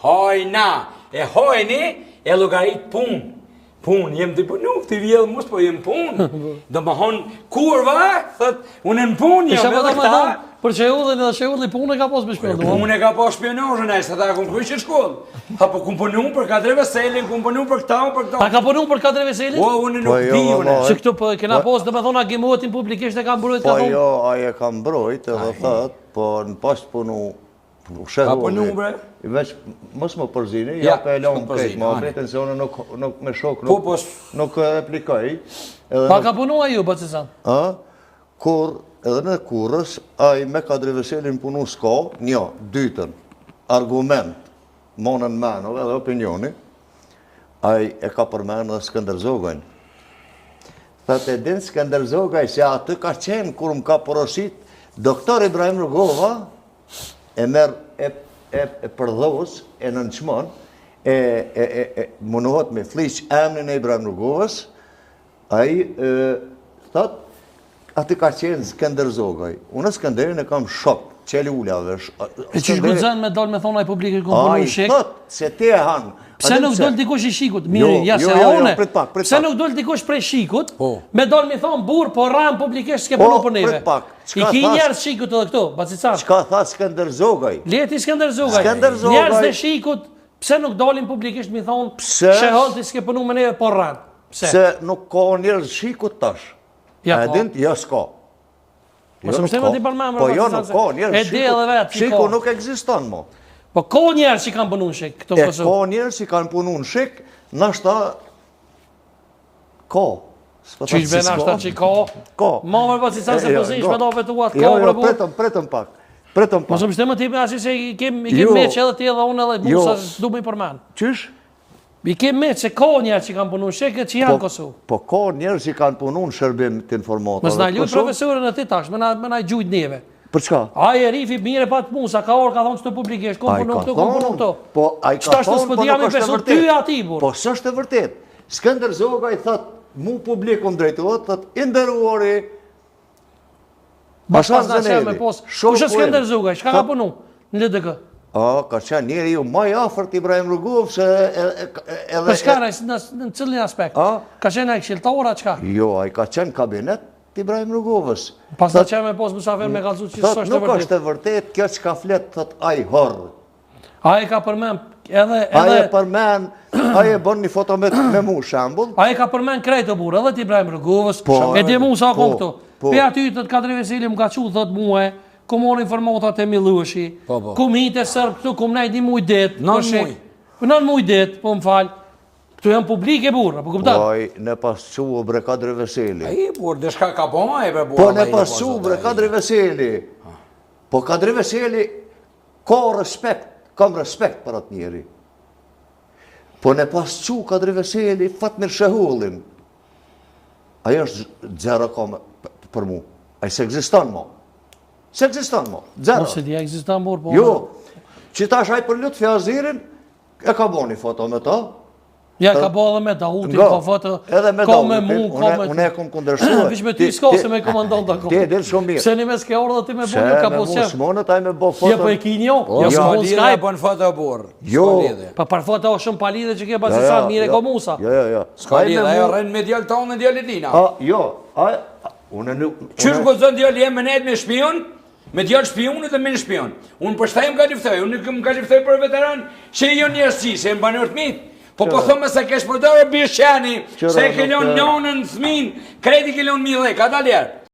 Hajna, e hajni, e llogarit punë. Punë, jem të punu, të vjellë mos, po jem punë. Do më honë kurva, thët, unë në punë jam edhe këta. Për Shehullin edhe Shehulli punë e ka pas me shpionazh. Punë e ka pas shpionazhën, ai sa ta kumë kryqë shkollë. Ha po kumë punu për Kadri Veselin, kumë punu për këta, për këta. Ta ka punu për Kadri Veselin? Po, unë nuk di unë. Që këtu po kena pas, dhe me thonë, agimotin publikisht e ka mbrojt ka thonë? Po jo, aje ka mbrojt edhe thët, po në pas punu Shehulli. Veç, mos më përzini, ja pe e lonë këtë, më apretën se unë nuk me shok, nuk aplikoj. Pa ka punu a ju, Bacisan? Kur edhe në Kurrës, ai me Kadri Veselin punu s'ka, një, dytën, argument, monën menove edhe opinioni, ai e ka përmenë dhe Skënder Zogajn. Thët e din Skënder Zogaj se aty ka qenë kur më ka porosit, doktor Ibrahim Rugova e merë e përdhos, e nënçmon, munohet me fliq emnin e Ibrahim Rugovës, ai thët, aty ka qenë Skënder Zogaj. Unë Skënderin e kam shok, qeli ullave. E që shgudzën me dalë me thonë ai publikë këmë punu shik? Thët, se te e hanë. Pse nuk dole dikush i shikut? Miri, ja se one. Pse nuk dole dikush prej shikut, me dalë me thonë burë, po ramë publikisht s'ke punu për neve. I ki njerës shikut edhe këto, Bacisan. Qka tha Skënder Zogaj? Leti Skënder Zogaj. Njerës dhe shikut, pse nuk dalin publikisht me thonë, Sheholti s'ke punu me neve, po ramë. Pse nuk ka njerës shikut tash. A e din? Jo s'ka. Mos më shtemë ti për me Po jo nuk ka njerës shikut. Shikut nuk eksiston mo. Po ka njerës që kanë punu në shik, këto Kosovë? Ka njerës që kanë punu në shik, nashta ka. Që ishbe nashta që ka? Ka. Ma mërë Bacisan se pozish me do vetuat, ka Jo, pretëm pak. Mos më shtemë ti me asi se i kem meq edhe ti edhe unë edhe musa du me i përmen. Qysh? I kem meq se ka njerës që kanë punu në shik që janë Kosovë. Po ka njerës që kanë punu në shërbim të informatave. Mos na luj profesorën e ti tash, me na gjujt neve. Për çka? Ai e rifi mire pa të punë, sa ka orë ka thonë çto publikisht, ku punon këtu, ku punon këtu. Po ai ka thonë, po nuk është e vërtetë. Ty aty burr. Po s'është e vërtetë. Skënder Zogaj thot, mu publikun drejtohet, thot i nderuari Bashkan Zaneli. Kush është Skënder Zogaj? Çka ka punu në LDK? Ka qenë njeriu më i afërt Ibrahim Rugov se edhe Po çka në cilin aspekt? Ka qenë ai këshilltar atë çka? Jo, ai ka qenë kabinet Ibrahim Rugovës. Pas të qenë me posë mësafer me kalëzu që së është të vërtet. Nuk është e vërtet, kjo që ka fletë, thët, aj horë. Aj ka përmen edhe... Aj e përmen, aj e bon një foto me mu shambull. Aj ka përmen krejtë të burë, edhe të Ibrahim Rugovës, e di mu sa kom këtu. Pe aty të Kadri Veseli më ka qu, thët muhe, ku morë informatat e Milushi, ku mite sërë këtu, ku më najt një muj det. Nën muj det, po më falë. Këtu janë publike burra, po kuptat? Oj, ne pascu bre Kadri Veseli. Ai burë, dhe shka ka bëma e bre burra. Po ne pascu bre Kadri Veseli. Po Kadri Veseli ka respekt, kam respekt për atë njeri. Po ne pascu Kadri Veseli Fatmir Shehullin. Ajo është zero kam për mu. Ajo se egziston mo. Se egziston mo, zero. Mos e di egziston burë, po... Jo, që tash aj për Lutfi Azirin, e ka bo një foto me ta. Ja, ka bo edhe me Dahutin, ka foto, ka me mu, ka me... Unë e kom kundërshtuar. Vish me ty s'ka se me komandon të kom. Ti e del shumë mirë. Se një me s'ke orë dhe ti me bo, nuk ka po s'jem. Se me mu s'monët, aj me bo foto... Ja, po e ki njo. Jo, s'ka lidhe e bon foto burë. Jo. Pa par foto o shumë palidhe që ke Bacisan, mire ko Musa. Jo. S'ka lidhe, ajo rënë me djallë tonë dhe djallë tina. Jo, unë nuk... Qërë gëzën djallë jem me nejtë me shpion? Me djallë shpionit dhe me në shpion. Unë përshtaj më ka liftoj, unë më ka liftoj për veteran që i jo njërësi, se më banër të mitë. Po thëmë se kesh përdojë bishani, se e kelon njonën, thmin, kredi kelon 1000 lek, ata ljerë.